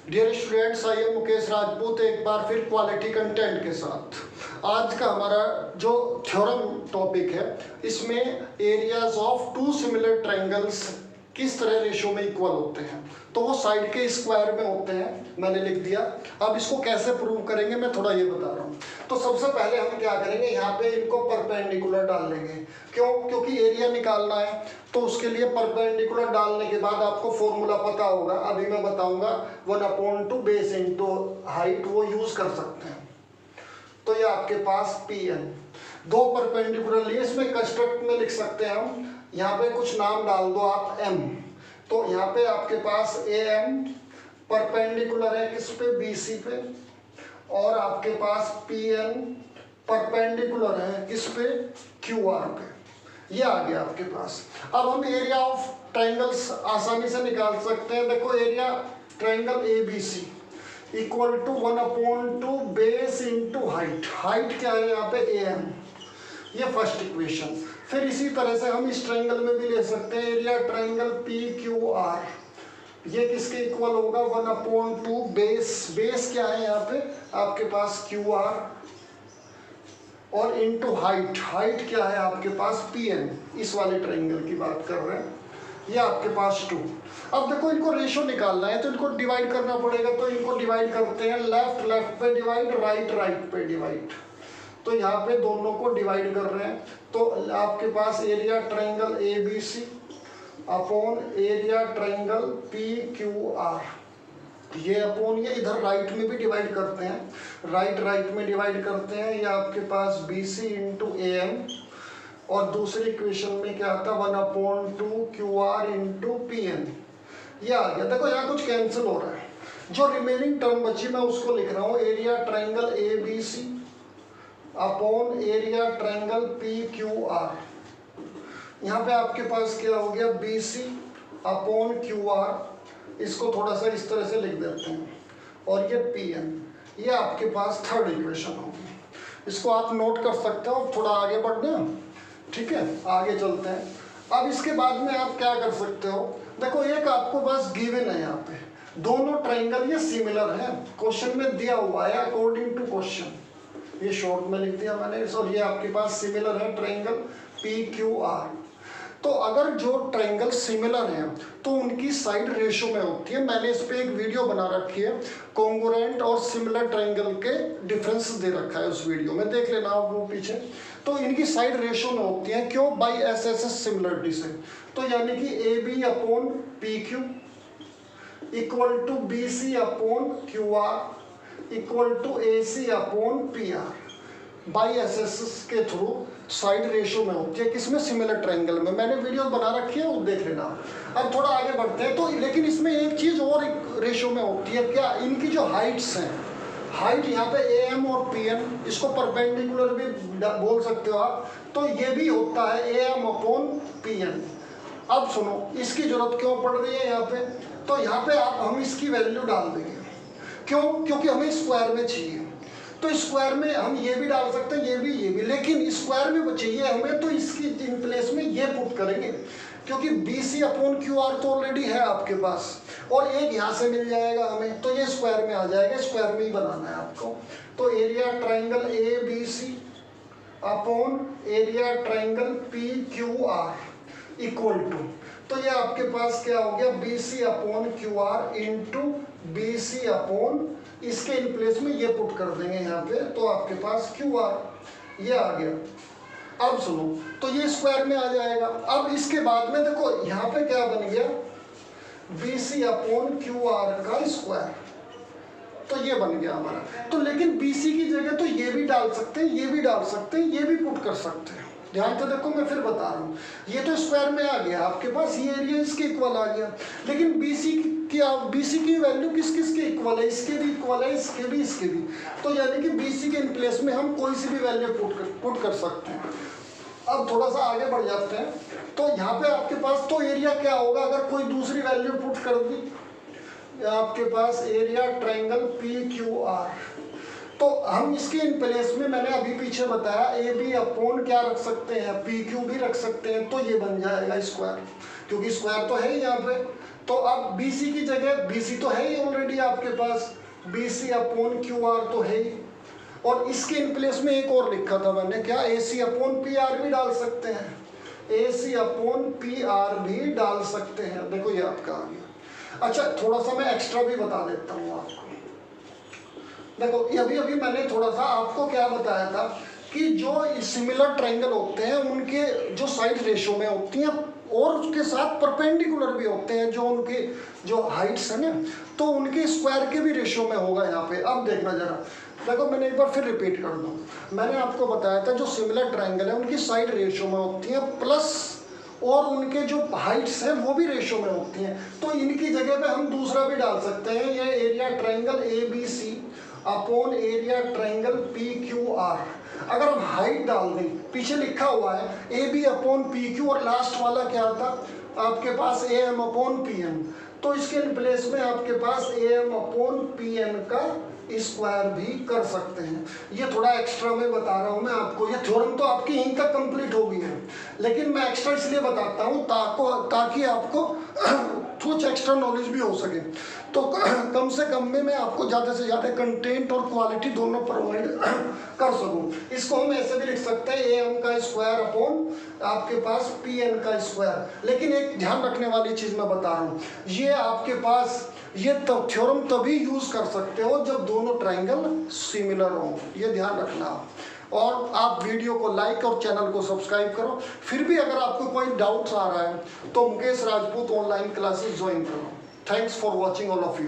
Dear students, I am Mukesh Rajput एक बार फिर क्वालिटी कंटेंट के साथ। आज का हमारा जो थ्योरम टॉपिक है, इसमें areas of two similar triangles किस तरह रेशो में इक्वल होते हैं। तो वो साइड के स्क्वायर में होते हैं, मैंने लिख दिया। अब इसको कैसे प्रूव करेंगे मैं थोड़ा ये बता रहा हूँ। तो सबसे पहले हम क्या करेंगे, यहाँ पे इनको परपेंडिकुलर डाल लेंगे। क्यों? क्योंकि एरिया निकालना है, तो उसके लिए परपेंडिकुलर डालने के बाद आपको फॉर्मूला पता होगा, अभी मैं बताऊंगा। 1/2 बेस इंटू हाइट, वो यूज कर सकते हैं। तो ये आपके पास Pn, दो परपेंडिकुलर लिए, इसमें कंस्ट्रक्ट में लिख सकते हैं हम। यहाँ पे कुछ नाम डाल दो आप m, तो यहाँ पे आपके पास AM परपेंडिकुलर है किस पे, BC पे, और आपके पास Pn परपेंडिकुलर है किस पे, QR पे। ये आ गया आपके पास। अब हम एरिया ऑफ ट्रायंगल्स आसानी से निकाल सकते हैं। देखो, area triangle ABC equal to 1/2 base into height. Height क्या है यहाँ पे, AM। ये फर्स्ट इक्वेशन। फिर इसी तरह से हम इस ट्रायंगल में भी ले सकते हैं, एरिया ट्रायंगल PQR, ये किसके इक्वल होगा, 1/2 बेस क्या है यहाँ पे आपके पास, QR, और इनटू हाइट। हाइट क्या है आपके पास, PN। इस वाले ट्रायंगल की बात कर रहे हैं, ये आपके पास 2। अब देखो, इनको रेशो निकालना है तो इनको डिवाइड करना पड़ेगा। तो इनको डिवाइड करते हैं, लेफ्ट लेफ्ट पे डिवाइड, राइट राइट पे डिवाइड। तो यहाँ पे दोनों को डिवाइड कर रहे हैं, तो आपके पास area triangle ABC upon area triangle PQR, ये अपॉन ये। इधर राइट में भी डिवाइड करते हैं, राइट राइट में डिवाइड करते हैं। ये आपके पास BC इंटू AM, और दूसरी इक्वेशन में क्या आता है, 1/2 QR इंटू PN। ये आ गया। देखो, यहाँ कुछ कैंसिल हो रहा है, जो रिमेनिंग टर्म बची मैं उसको लिख रहा हूँ, area triangle ABC upon area triangle PQR। यहाँ पे आपके पास क्या हो गया, BC अपॉन QR, इसको थोड़ा सा इस तरह से लिख देते हैं, और ये PN। ये आपके पास थर्ड इक्वेशन होगी। इसको आप नोट कर सकते हो, थोड़ा आगे बढ़ना, ठीक है। आगे चलते हैं। अब इसके बाद में आप क्या कर सकते हो, देखो, एक आपको बस गिवन है यहाँ पे, दोनों ट्रायंगल ये सिमिलर है, क्वेश्चन में दिया हुआ है अकॉर्डिंग टू क्वेश्चन। ये शॉर्ट में लिख दिया मैंने, और ये आपके पास सिमिलर है ट्रायंगल PQR। तो अगर जो ट्रायंगल सिमिलर हैं तो उनकी साइड रेशो में होती है। मैंने इस पे एक वीडियो बना रखी है, कॉन्ग्रुएंट और सिमिलर ट्रायंगल के डिफरेंस दे रखा है उस वीडियो में, देख लेना आप वो पीछे। तो इनकी साइड रेशो में होती है, क्यों, बाई SSS सिमिलरिटी से। तो यानी कि AB upon PQ equal to BC upon QR equal to AC upon PR, by SSS के थ्रू साइड रेशो में होती है, किसमें, सिमिलर ट्रायंगल में। मैंने वीडियो बना रखी है, वो देख लेना। अब थोड़ा आगे बढ़ते हैं। तो लेकिन इसमें एक चीज और एक रेशो में होती है, क्या, इनकी जो हाइट्स हैं, हाइट यहाँ पे AM और PN, इसको परपेंडिकुलर भी बोल सकते हो आप। तो ये भी होता है AM अपॉन PN। अब सुनो, इसकी जरूरत क्यों पड़ रही है यहाँ पे, तो यहाँ पे हम इसकी वैल्यू डाल देंगे। क्यों? क्योंकि हमें स्क्वायर में चाहिए, तो स्क्वायर में हम ये भी डाल सकते हैं, ये भी, लेकिन स्क्वायर में चाहिए हमें, तो इसकी इन प्लेस में ये पुट करेंगे, क्योंकि BC अपॉन QR तो ऑलरेडी है आपके पास, और एक यहाँ से मिल जाएगा हमें, तो ये स्क्वायर में आ जाएगा। स्क्वायर में ही बनाना है आपको। तो area triangle ABC upon area triangle PQR equal to, तो ये आपके पास क्या हो गया, BC upon QR into BC upon, इसके इन प्लेस में ये पुट कर देंगे यहाँ पे, तो आपके पास QR, ये आ गया। अब सुनो, तो ये स्क्वायर में आ जाएगा। अब इसके बाद में देखो, यहाँ पे क्या बन गया, BC अपॉन QR का स्क्वायर, तो ये बन गया हमारा। तो लेकिन BC की जगह तो ये भी डाल सकते हैं, ये भी डाल सकते हैं, ये भी पुट कर सकते हैं। ध्यान से देखो, मैं फिर बता रहा हूँ। ये तो स्क्वायर में आ गया आपके पास, ये एरिया इसके इक्वल आ गया, लेकिन BC की वैल्यू किस किस के इक्वल है, इसके भी इक्वल है, इसके भी। तो यानी कि BC के इन प्लेस में हम कोई सी भी वैल्यू पुट कर सकते हैं। अब थोड़ा सा आगे बढ़ जाते हैं। तो यहाँ पे आपके पास तो एरिया क्या होगा, अगर कोई दूसरी वैल्यू पुट कर दी, आपके पास एरिया ट्रायंगल PQR, तो हम इसके इन प्लेस में, मैंने अभी पीछे बताया, AB अपॉन क्या रख सकते हैं, PQ भी रख सकते हैं, तो ये बन जाएगा स्क्वायर, क्योंकि स्क्वायर तो है ही यहाँ पे। तो अब BC की जगह BC तो है ही ऑलरेडी आपके पास, BC अपॉन QR तो है ही, और इसके इन प्लेस में एक और लिखा था मैंने, क्या AC अपॉन PR भी डाल सकते हैं, AC अपॉन PR भी डाल सकते हैं। देखो ये आपका आ गया। अच्छा थोड़ा सा मैं एक्स्ट्रा भी बता देता हूँ आपको। देखो अभी मैंने थोड़ा सा आपको क्या बताया था कि जो सिमिलर ट्रायंगल होते हैं उनके जो साइड रेशो में होती हैं और उसके साथ परपेंडिकुलर भी होते हैं, जो उनके जो हाइट्स है ना, तो उनके स्क्वायर के भी रेशो में होगा यहाँ पे। अब देखना जरा, देखो मैंने एक बार फिर रिपीट कर दूँ, मैंने आपको बताया था जो सिमिलर ट्रायंगल है उनकी साइड रेशो में होती हैं प्लस और उनके जो हाइट्स हैं वो भी रेशो में होती हैं। तो इनकी जगह पे हम दूसरा भी डाल सकते हैं, ये area triangle ABC upon area triangle PQR। अगर हम हाइट डाल दें, पीछे लिखा हुआ है AB अपॉन PQ और लास्ट वाला क्या था आपके पास AM अपॉन PM, तो इसके प्लेस में आपके पास AM अपॉन PM का स्क्वायर भी कर सकते हैं। ये थोड़ा एक्स्ट्रा मैं बता रहा हूँ मैं आपको, ये थ्योरम तो आपकी यहीं तक कंप्लीट हो गई है, लेकिन मैं एक्स्ट्रा इसलिए बताता हूँ ताकि आपको कुछ एक्स्ट्रा नॉलेज भी हो सके। तो कम से कम में मैं आपको ज़्यादा से ज़्यादा कंटेंट और क्वालिटी दोनों प्रोवाइड कर सकूँ। इसको हम ऐसे भी लिख सकते हैं AM का स्क्वायर अपॉन आपके पास PN का स्क्वायर। लेकिन एक ध्यान रखने वाली चीज़ मैं बता रहा हूँ, ये आपके पास ये थ्योरम तभी यूज़ कर सकते हो जब दोनों ट्रायंगल सिमिलर हो, ये ध्यान रखना। और आप वीडियो को लाइक और चैनल को सब्सक्राइब करो। फिर भी अगर आपको कोई डाउट्स आ रहा है तो Mukesh Rajput online classes join करो। Thanks for watching all of you.